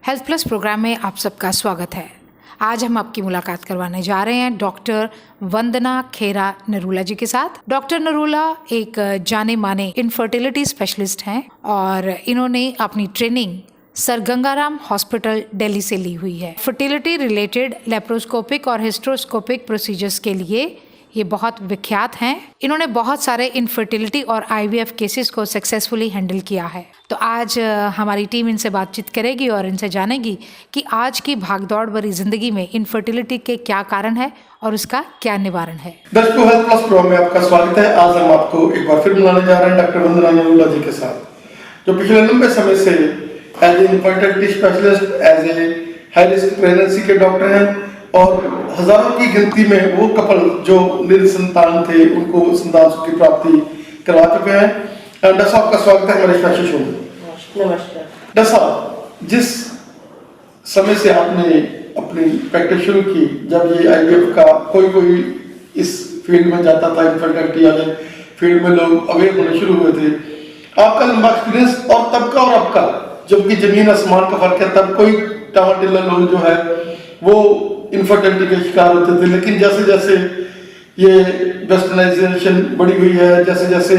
Health plus programme में आप सबका स्वागत है। आज हम आपकी मुलाकात करवाने जा रहे हैं डॉक्टर वंदना खेरा नरूला जी के साथ। डॉक्टर नरूला एक जाने माने इनफर्टिलिटी स्पेशलिस्ट हैं और इन्होंने अपनी training sir Gangaram hospital Delhi से ली हुई है। फर्टिलिटी रिलेटेड लेप्रोस्कोपिक और हिस्ट्रोस्कोपिक प्रोसीजर्स के लिए ये बहुत विख्यात हैं। इन्होंने बहुत सारे इनफर्टिलिटी और आईवीएफ केसेस को सक्सेसफुली हैंडल किया है। तो आज हमारी टीम इनसे बातचीत करेगी और इनसे जानेगी कि आज की भागदौड़ भरी जिंदगी में इनफर्टिलिटी के क्या कारण है और उसका क्या निवारण है। दर्शकों, हेल्थ प्लस प्रोग्राम में आपका स्वागत है। आज हम आपको एक बार फिर मिलाने जा रहे हैं डॉक्टर वंदना नरूला जी के साथ, जो पिछले लंबे समय से as a infertility specialist, as a high risk pregnancy के डॉक्टर हैं और हजारों की गिनती में वो कपल जो निसंतान थे उनको संतान सुख की प्राप्ति करवा चुके हैं। डॉक्टर साहब का स्वागत है हमारे स्पेशल शो में। नमस्कार डॉक्टर साहब, जिस समय से आपने अपनी प्रैक्टिस शुरू की, जब ये आईवीएफ का कोई इस फील्ड में जाता था, इनफर्टिलिटी वाले फील्ड में लोग अवेयर होने शुरू हुए थे, आपका लंबा एक्सपीरियंस और तब का और अब का, जबकि जमीन आसमान का फर्क है। तब कोई टामाटिल्ला लोग जो है वो इनफर्टिलिटी के शिकार होते थे, लेकिन जैसे जैसे ये वेस्टर्नाइजेशन बढ़ी हुई है, जैसे जैसे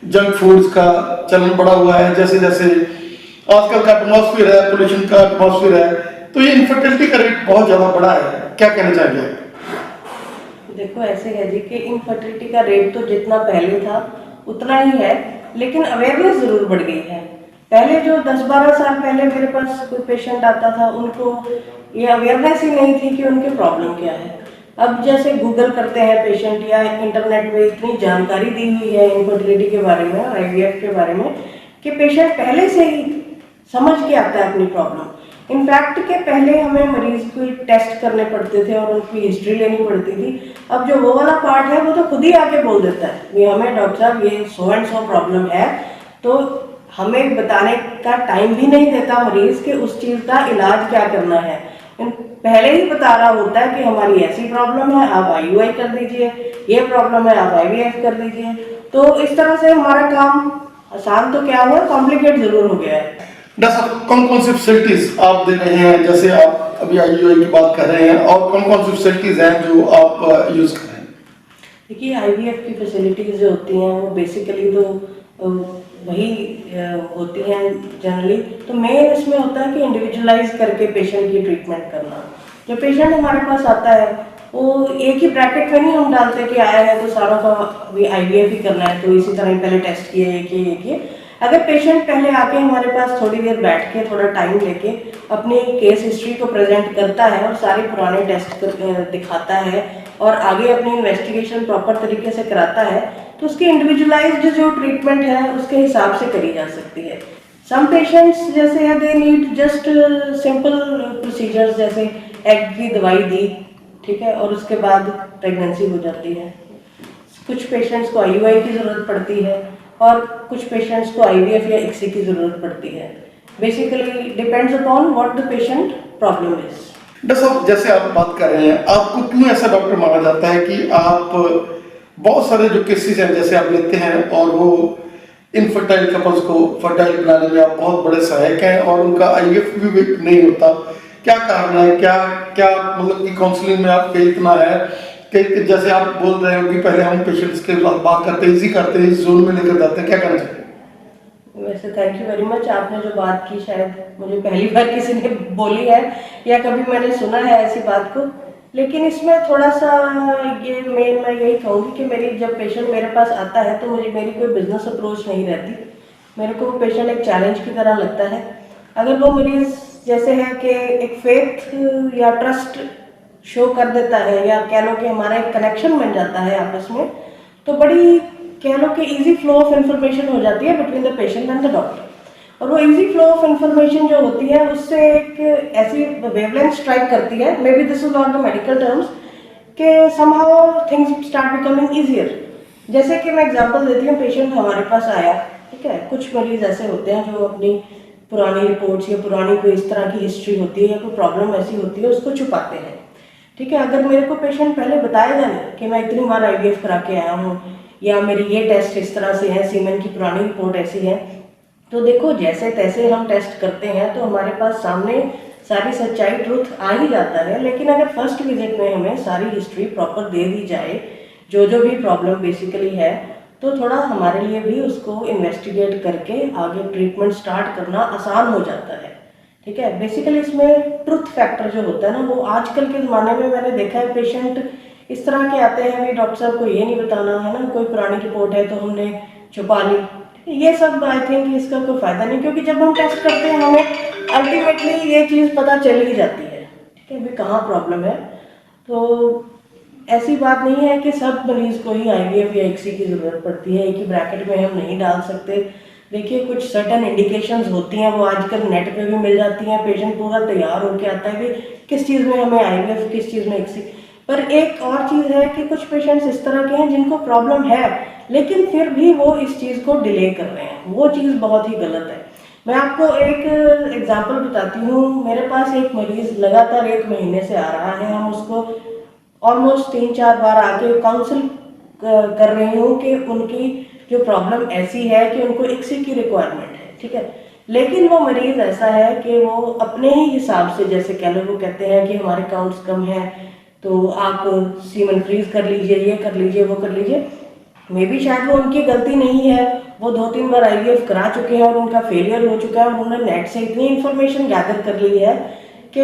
जंक फूड्स का चलन बढ़ा हुआ है, जैसे जैसे आजकल का एटमॉस्फेयर है, पोल्यूशन का एटमॉस्फेयर है, तो ये इनफर्टिलिटी का रेट बहुत ज्यादा बढ़ा है। क्या कहना चाहेंगे? देखो, ऐसे है जी कि इनफर्टिलिटी का रेट तो जितना पहले था उतना ही है, लेकिन अवेयरनेस जरूर बढ़ गई है। पहले जो 10-12 साल पहले मेरे पास कोई पेशेंट आता था, उनको ये अवेयरनेस ही नहीं थी कि उनकी प्रॉब्लम क्या है। अब जैसे गूगल करते हैं पेशेंट या इंटरनेट में इतनी जानकारी दी हुई है इनफर्टिलिटी के बारे में और आईवीएफ के बारे में कि पेशेंट पहले से ही समझ के आता है अपनी प्रॉब्लम। इनफैक्ट के पहले हमें मरीज को टेस्ट करने पड़ते थे और उनकी हिस्ट्री लेनी पड़ती थी। अब जो वो वाला पार्ट है वो तो खुद ही आके बोल देता है कि हमें डॉक्टर साहब ये सो एंड सो प्रॉब्लम है, तो हमें बताने का टाइम भी नहीं देता मरीज के उस चीज का इलाज क्या करना है। पहले ही बता रहा होता है कि हमारी ऐसी प्रॉब्लम है, आप आईयूआई कर दीजिए, ये प्रॉब्लम है आप आईवीएफ कर दीजिए। तो इस तरह से हमारा काम आसान तो क्या हुआ, कॉम्प्लिकेट जरूर हो गया है। डॉक्टर साहब, कौन कौन सी फैसिलिटीज आप दे रहे हैं? जैसे आप अभी आईयूआई की बात कर रहे हैं, और कौन कौन सी फैसिलिटीज हैं जो आप यूज कर रहे हैं? देखिए, आईवीएफ की फैसिलिटीज जो होती हैं वो बेसिकली तो वही होती हैं जनरली। तो मेन इसमें होता है कि इंडिविजुअलाइज करके पेशेंट की ट्रीटमेंट करना। जो पेशेंट हमारे पास आता है वो एक ही ब्रैकेट में नहीं हम डालते कि आया है तो सारों का भी आईवीएफ ही करना है, तो इसी तरह पहले टेस्ट किए एक। अगर पेशेंट पहले आके हमारे पास थोड़ी देर बैठ के थोड़ा टाइम लेके अपनी केस हिस्ट्री को प्रेजेंट करता है और सारे पुराने टेस्ट दिखाता है और आगे अपनी इन्वेस्टिगेशन प्रॉपर तरीके से कराता है, तो उसकी इंडिविजुअलाइज्ड जो ट्रीटमेंट है उसके हिसाब से करी जा सकती है। सम पेशेंट्स जैसे है they need just simple procedures, जैसे एग की दवाई दी, ठीक है, और उसके बाद प्रेगनेंसी हो जाती है। कुछ पेशेंट्स को आईयूआई की ज़रूरत पड़ती है और कुछ पेशेंट्स को आईवीएफ या इक्सी की ज़रूरत पड़ती है। Basically depends upon what the patient problem is. Doctor साहब, जैसे आप बात कर रहे हैं, आपको क्यों ऐसा डॉक्टर माना जाता है कि आप बहुत सारे जो केसेस हैं जैसे आप लेते हैं और वो इनफर्टाइल कपल्स को फर्टाइल बनाने में आप बहुत बड़े सहायक हैं और उनका आईवीएफ भी नहीं होता? क्या कारण है? क्या मतलब कि काउंसलिंग में आपके इतना है कि जैसे आप बोल रहे हो कि पहले हम पेशेंट्स के साथ बात करते हैं, इजी करते हैं, इस जोन में लेकर जाते हैं, क्या करना चाहिए? वैसे थैंक यू वेरी मच। आपने जो बात की शायद मुझे पहली बार किसी ने बोली है या कभी मैंने सुना है ऐसी बात को, लेकिन इसमें थोड़ा सा ये मैं यही कहूँगी कि मेरी जब पेशेंट मेरे पास आता है तो मेरी कोई बिजनेस अप्रोच नहीं रहती। मेरे को वो पेशेंट एक चैलेंज की तरह लगता है। अगर वो मरीज जैसे है कि एक फेथ या ट्रस्ट शो कर देता है या कह लो कि हमारा एक कनेक्शन बन जाता है आपस में, तो बड़ी कह लो कि इजी फ्लो ऑफ इंफॉर्मेशन हो जाती है between the patient and the doctor. और वो इजी फ्लो ऑफ इंफॉर्मेशन जो होती है उससे एक ऐसी वेवलेंथ स्ट्राइक करती है, maybe this is not the medical terms, कि somehow things start becoming easier. जैसे कि मैं एग्जांपल देती हूँ, पेशेंट हमारे पास आया, ठीक है, कुछ मरीज ऐसे होते हैं जो अपनी पुरानी रिपोर्ट्स या पुरानी कोई इस तरह की हिस्ट्री होती है या कोई प्रॉब्लम ऐसी होती है उसको छुपाते हैं, ठीक है। अगर मेरे को पेशेंट पहले बताएगा नहीं कि मैं इतनी बार आईवीएफ करा के आया हूँ या मेरी ये टेस्ट इस तरह से है, सीमेन की पुरानी रिपोर्ट ऐसी है, तो देखो जैसे तैसे हम टेस्ट करते हैं तो हमारे पास सामने सारी सच्चाई ट्रूथ आ ही जाता है, लेकिन अगर फर्स्ट विजिट में हमें सारी हिस्ट्री प्रॉपर दे दी जाए जो जो भी प्रॉब्लम बेसिकली है, तो थोड़ा हमारे लिए भी उसको इन्वेस्टिगेट करके आगे ट्रीटमेंट स्टार्ट करना आसान हो जाता है। ठीक है, बेसिकली इसमें ट्रुथ फैक्टर जो होता है ना, वो आजकल के ज़माने में मैंने देखा है पेशेंट इस तरह के आते हैं भी डॉक्टर साहब को ये नहीं बताना है ना, कोई पुरानी रिपोर्ट है तो हमने छुपा ली, ये सब आई थिंक इसका कोई फ़ायदा नहीं, क्योंकि जब हम टेस्ट करते हैं हमें अल्टीमेटली ये चीज़ पता चल ही जाती है। ठीक है, भी कहाँ प्रॉब्लम है। तो ऐसी बात नहीं है कि सब मरीज़ को ही IVF या ICSI की ज़रूरत पड़ती है, एक ही ब्रैकेट में हम नहीं डाल सकते। देखिए कुछ सर्टन इंडिकेशंस होती हैं, वो आजकल नेट पे भी मिल जाती हैं, पेशेंट पूरा तैयार होकर आता है कि किस चीज़ में हमें IVF, किस चीज़ में ICSI। पर एक और चीज़ है कि कुछ पेशेंट्स इस तरह के हैं जिनको प्रॉब्लम है लेकिन फिर भी वो इस चीज़ को डिले कर रहे हैं, वो चीज़ बहुत ही गलत है। मैं आपको एक एग्जांपल बताती हूँ। मेरे पास एक मरीज़ लगातार 1 महीने से आ रहा है, हम उसको ऑलमोस्ट 3-4 बार आके काउंसिल कर रही हूँ कि उनकी जो प्रॉब्लम ऐसी है कि उनको ICSI की रिक्वायरमेंट है। ठीक है, लेकिन वो मरीज़ ऐसा है कि वो अपने ही हिसाब से, जैसे कह लो, वो कहते हैं कि हमारे काउंट्स कम हैं तो आप सीमन फ्रीज कर लीजिए, ये कर लीजिए, वो कर लीजिए। मे बी शायद वो उनकी गलती नहीं है, वो 2-3 बार IVF करा चुके हैं और उनका फेलियर हो चुका है, और उन्होंने नेट से इतनी इन्फॉर्मेशन गैदर कर ली है कि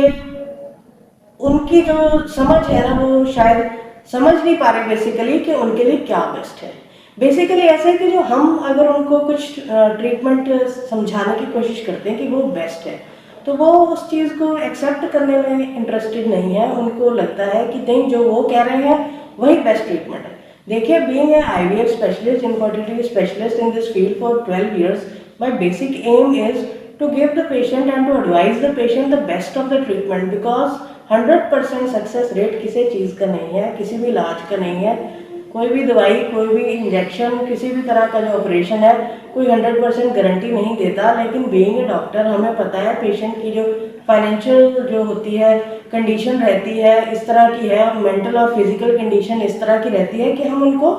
उनकी जो समझ है ना, वो शायद समझ नहीं पा रहे बेसिकली कि उनके लिए क्या बेस्ट है। बेसिकली ऐसा है कि जो हम अगर उनको कुछ ट्रीटमेंट समझाने की कोशिश करते हैं कि वो बेस्ट है, तो वो उस चीज़ को एक्सेप्ट करने में इंटरेस्टेड नहीं है। उनको लगता है कि नहीं, जो वो कह रहे हैं वही बेस्ट ट्रीटमेंट है। देखिए, being a IVF specialist, infertility specialist in this field for 12 years, my basic aim is to give the patient and to advise the patient the best of the treatment, because 100% success rate किसी चीज़ का नहीं है, किसी भी इलाज का नहीं है। कोई भी दवाई, कोई भी इंजेक्शन, किसी भी तरह का जो ऑपरेशन है, कोई 100% गारंटी नहीं देता। लेकिन बीइंग ए डॉक्टर हमें पता है पेशेंट की जो फाइनेंशियल जो होती है कंडीशन रहती है इस तरह की है, मेंटल और फिजिकल कंडीशन इस तरह की रहती है कि हम उनको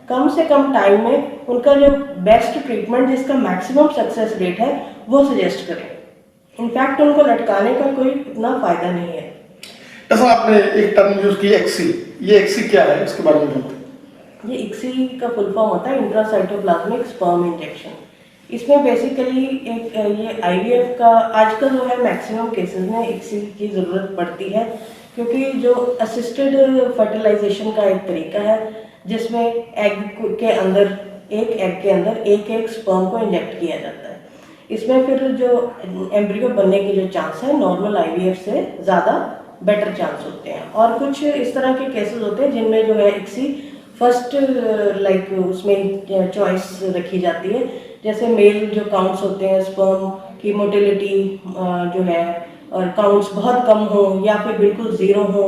कम से कम टाइम में उनका जो बेस्ट ट्रीटमेंट जिसका मैक्सिमम सक्सेस रेट है वो सजेस्ट करें। इनफैक्ट उनको लटकाने का कोई इतना फ़ायदा नहीं है। ऐसा आपने एक टर्म यूज की ICSI, ये ICSI क्या है, इसके बारे में बताएं। ये ICSI का फुल फॉर्म होता है इंट्रासाइटोप्लाज्मिक स्पर्म इंजेक्शन। इसमें बेसिकली एक ये IVF का आजकल जो है मैक्सिमम केसेस में ICSI की ज़रूरत पड़ती है, क्योंकि जो असिस्टेड फर्टिलाइजेशन का एक तरीका है जिसमें एग के अंदर एक स्पर्म को इंजेक्ट किया जाता है। इसमें फिर जो एम्ब्रियो बनने के जो चांस है नॉर्मल IVF से ज़्यादा बेटर चांस होते हैं। और कुछ इस तरह के केसेस होते हैं जिनमें जो है ICSI फर्स्ट उसमें चॉइस रखी जाती है। जैसे मेल जो काउंट्स होते हैं, स्पर्म की मोटिलिटी जो है और काउंट्स बहुत कम हो या फिर बिल्कुल ज़ीरो हो,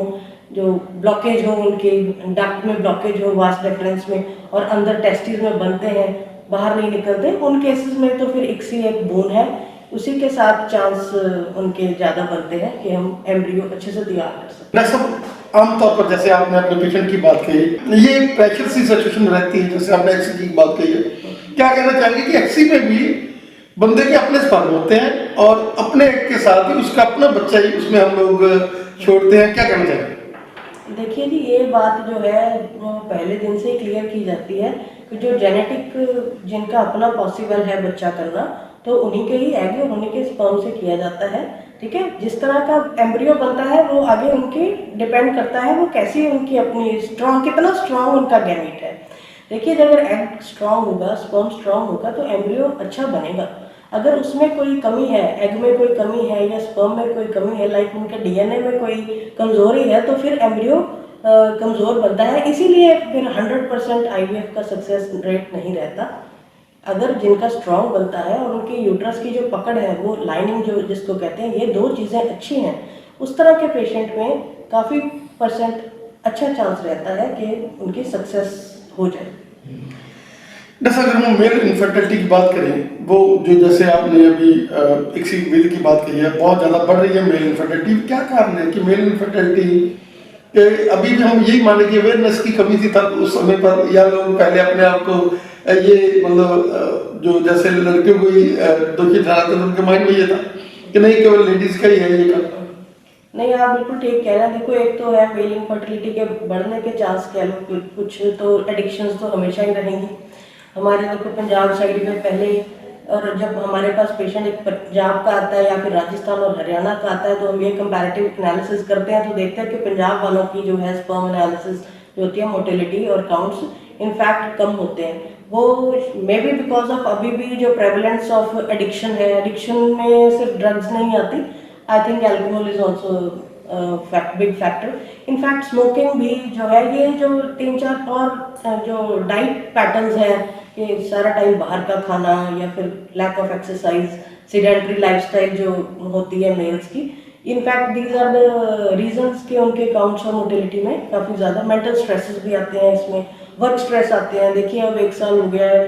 जो ब्लॉकेज हो, उनके डक्ट में ब्लॉकेज हो, वास डेफरेंस में, और अंदर टेस्टिस में बनते हैं, बाहर नहीं निकलते, उन केसेस में तो फिर ICSI एक बोन है, उसी के साथ चांस उनके ज़्यादा बनते हैं कि हम एम्ब्रियो अच्छे से तैयार कर सकते हैं। आमतौर पर जैसे आपने अपने पेशेंट की बात कही, ये प्रेशर सी सिचुएशन रहती है, जैसे आपने ICSI की बात कही है, क्या कहना चाहेंगे कि ICSI में भी बंदे के अपने स्पर्म होते हैं और अपने एग के साथ ही उसका अपना बच्चा ही उसमें हम लोग छोड़ते हैं, क्या कहना चाहेंगे? देखिए जी, ये बात जो है वो पहले दिन से ही क्लियर की जाती है कि जो जेनेटिक जिनका अपना पॉसिबल है बच्चा करना, तो उन्हीं के ही एग और उन्हीं के स्पर्म से किया जाता है। ठीक है, जिस तरह का एम्ब्रियो बनता है वो आगे उनकी डिपेंड करता है वो कैसी उनकी अपनी कितना स्ट्रांग उनका गैमीट है। देखिए, अगर एग स्ट्रांग होगा, स्पर्म स्ट्रांग होगा तो एम्ब्रियो अच्छा बनेगा। अगर उसमें कोई कमी है, एग में कोई कमी है या स्पर्म में कोई कमी है, लाइक उनके DNA में कोई कमज़ोरी है, तो फिर एम्ब्रियो कमज़ोर बनता है। इसीलिए फिर 100% IVF का सक्सेस रेट नहीं रहता। अगर जिनका स्ट्रॉन्ग बनता है और उनकी यूट्रस की जो पकड़ है, वो लाइनिंग जो जिसको कहते हैं, ये 2 चीज़ें अच्छी हैं, उस तरह के पेशेंट में काफ़ी % अच्छा चांस रहता है कि उनकी सक्सेस हो जाए। जैसे अगर हम मेल इनफर्टिलिटी की बात करें, वो जो जैसे आपने अभी ICSI विधि की बात कही है, बहुत ज़्यादा बढ़ रही है मेल इनफर्टिलिटी। क्या कारण है कि मेल इनफर्टिलिटी अभी भी हम यही माने कि अवेयरनेस की कमी थी तब उस समय पर, या लोग पहले अपने आप को ये मतलब जो जैसे लड़कियों को ही दोषी ठहराते थे, उनके माइंड में ये था कि नहीं केवल लेडीज का ही है ये काम? नहीं, आप बिल्कुल ठीक कह रहे हैं। देखो, एक तो है मेल इनफर्टिलिटी के बढ़ने के चांस कह लो, कुछ तो एडिक्शंस तो हमेशा ही रहेंगी हमारे। देखो पंजाब साइड में पहले, और जब हमारे पास पेशेंट एक पंजाब का आता है या फिर राजस्थान और हरियाणा का आता है, तो हम ये कंपैरेटिव एनालिसिस करते हैं तो देखते हैं कि पंजाब वालों की जो है स्पर्म एनालिसिस जो होती है, मोटिलिटी और काउंट्स इनफैक्ट कम होते हैं। वो मे बी बिकॉज ऑफ अभी भी जो प्रेवलेंस ऑफ एडिक्शन है, एडिक्शन में सिर्फ ड्रग्स नहीं आती, I think alcohol is also big factor. In fact smoking भी जो है, ये जो 3-4 और जो डाइट पैटर्न्स है कि सारा टाइम बाहर का खाना या फिर lack of exercise, sedentary lifestyle जो होती है मेल्स की, in fact these are the reasons कि उनके काउंट्स और मोटिलिटी में काफ़ी ज़्यादा मेंटल स्ट्रेसेस भी आते हैं, इसमें वर्क स्ट्रेस आते हैं। देखिए अब 1 साल हो गया है,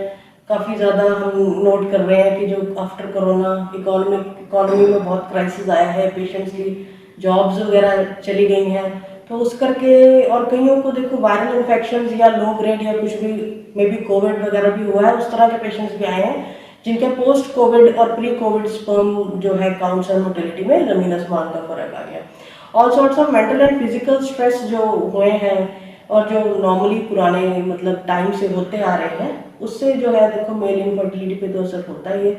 काफ़ी ज़्यादा हम नोट कर रहे हैं कि जो आफ्टर कोरोना इकोनॉमी में बहुत क्राइसिस आया है, पेशेंट्स की जॉब्स वगैरह चली गई हैं, तो उस करके, और कईयों को देखो वायरल इन्फेक्शंस या लो ग्रेड या कुछ भी मे बी कोविड वगैरह भी हुआ है, उस तरह के पेशेंट्स भी आए हैं जिनके पोस्ट कोविड और प्री कोविड स्पर्म जो है काउंट्स और मोटिलिटी में ज़मीन आसमान का फर्क आ गया। All sorts of mental and physical stress जो हुए हैं और जो नॉर्मली पुराने मतलब टाइम से होते आ रहे हैं, उससे जो है देखो मेल इनफर्टिलिटी पे तो असर होता ही है।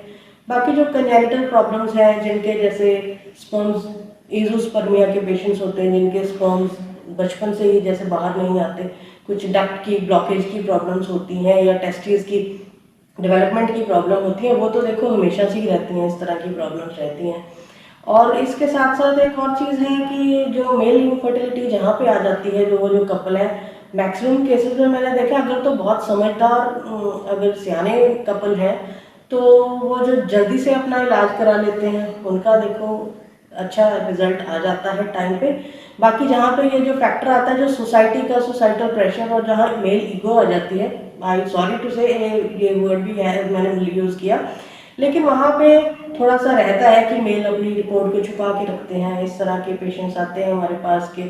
बाकी जो कंजेनिटल प्रॉब्लम्स हैं, जिनके जैसे स्पर्म्स एज़ोस्पर्मिया के पेशेंट्स होते हैं, जिनके स्पर्म्स बचपन से ही जैसे बाहर नहीं आते, कुछ डक्ट की ब्लॉकेज की प्रॉब्लम्स होती हैं या टेस्टिस की डेवलपमेंट की प्रॉब्लम होती है, वो तो देखो हमेशा से ही रहती हैं, इस तरह की प्रॉब्लम्स रहती हैं। और इसके साथ साथ एक और चीज़ है कि जो मेल इनफर्टिलिटी जहाँ पे आ जाती है, जो वो जो कपल है, मैक्सिमम केसेस में मैंने देखा अगर तो बहुत समझदार अगर सियाने कपल हैं तो वो जो जल्दी से अपना इलाज करा लेते हैं, उनका देखो अच्छा रिजल्ट आ जाता है टाइम पे। बाकी जहाँ पे ये जो फैक्टर आता है जो सोसाइटी का सोसाइटल प्रेशर और जहाँ मेल ईगो आ जाती है, आई सॉरी टू से ये वर्ड भी है मैंने यूज़ किया, लेकिन वहाँ पे थोड़ा सा रहता है कि मेल अपनी रिपोर्ट को छुपा के रखते हैं। इस तरह के पेशेंट्स आते हैं हमारे पास के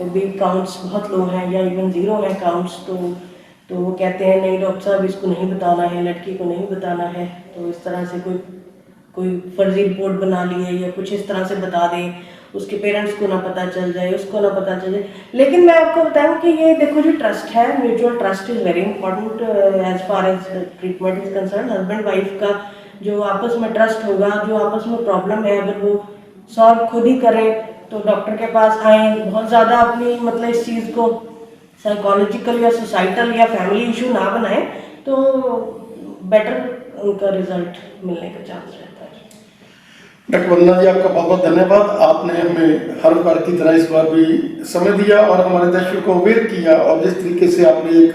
भी काउंट्स बहुत लो हैं या इवन ज़ीरो हैं काउंट्स, तो वो कहते हैं नहीं डॉक्टर साहब इसको नहीं बताना है, लड़की को नहीं बताना है। तो इस तरह से कोई फर्जी रिपोर्ट बना लिए या कुछ इस तरह से बता दें, उसके पेरेंट्स को ना पता चल जाए, उसको ना पता चल जाए। लेकिन मैं आपको बताऊं कि ये देखो जो ट्रस्ट है, mutual trust is very important as far as treatment is concern. Husband wife का जो आपस में ट्रस्ट होगा, जो आपस में प्रॉब्लम है अगर वो सॉल्व खुद ही करें तो डॉक्टर के पास आए, बहुत ज़्यादा अपनी मतलब इस चीज़ को साइकोलॉजिकल या सोसाइटल या फैमिली इशू ना बनाए तो बेटर उनका रिजल्ट मिलने का चांस रहता है। डॉक्टर वंदना जी, आपका बहुत बहुत धन्यवाद। आपने हमें हर बार की तरह इस बार भी समय दिया और हमारे दर्शकों को अवेयर किया, और जिस तरीके से आपने एक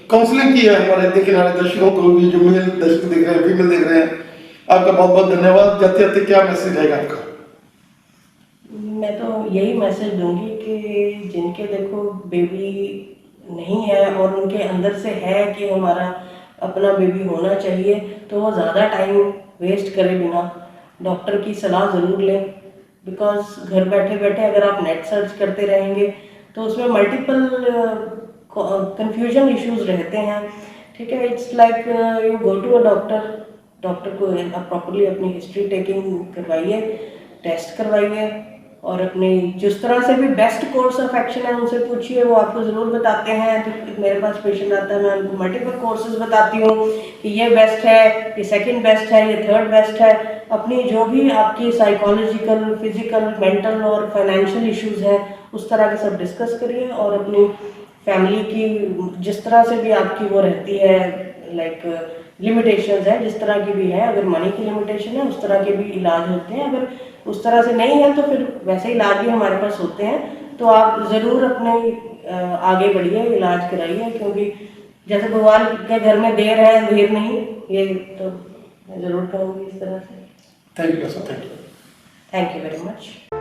काउंसलिंग की है हमारे देखने वाले दर्शकों को भी, जो मेल दर्शक देख रहे हैं, फीमेल देख रहे हैं, आपका बहुत बहुत धन्यवाद। जाते जाते क्या मैसेज रहेगा आपका? मैं तो यही मैसेज दूंगी कि जिनके देखो बेबी नहीं है और उनके अंदर से है कि हमारा अपना बेबी होना चाहिए, तो वो ज़्यादा टाइम वेस्ट करे बिना डॉक्टर की सलाह ज़रूर लें। बिकॉज घर बैठे बैठे अगर आप नेट सर्च करते रहेंगे तो उसमें मल्टीपल कंफ्यूजन इश्यूज रहते हैं, ठीक है। It's like you go to a doctor को आप प्रॉपरली अपनी हिस्ट्री टेकिंग करवाइए, टेस्ट करवाइए, और अपनी जिस तरह से भी बेस्ट कोर्स ऑफ एक्शन है उनसे पूछिए, वो आपको ज़रूर बताते हैं। तो मेरे पास पेशेंट आता है, मैं उनको मल्टीपल कोर्सेज बताती हूँ कि ये बेस्ट है, ये सेकंड बेस्ट है, ये थर्ड बेस्ट है। अपनी जो भी आपकी साइकोलॉजिकल, फिजिकल, मेंटल और फाइनेंशियल इश्यूज हैं उस तरह के सब डिस्कस करिए, और अपनी फैमिली की जिस तरह से भी आपकी वो रहती है लाइक लिमिटेशंस है, जिस तरह की भी है, अगर मनी की लिमिटेशन है उस तरह के भी इलाज होते हैं। अगर उस तरह से नहीं है तो फिर वैसे इलाज भी हमारे पास होते हैं। तो आप ज़रूर अपने आगे बढ़िए, इलाज कराइए, क्योंकि जैसे भगवान के घर में देर है देर नहीं, ये तो मैं ज़रूर कहूँगी इस तरह से। Thank you sir, thank you very much.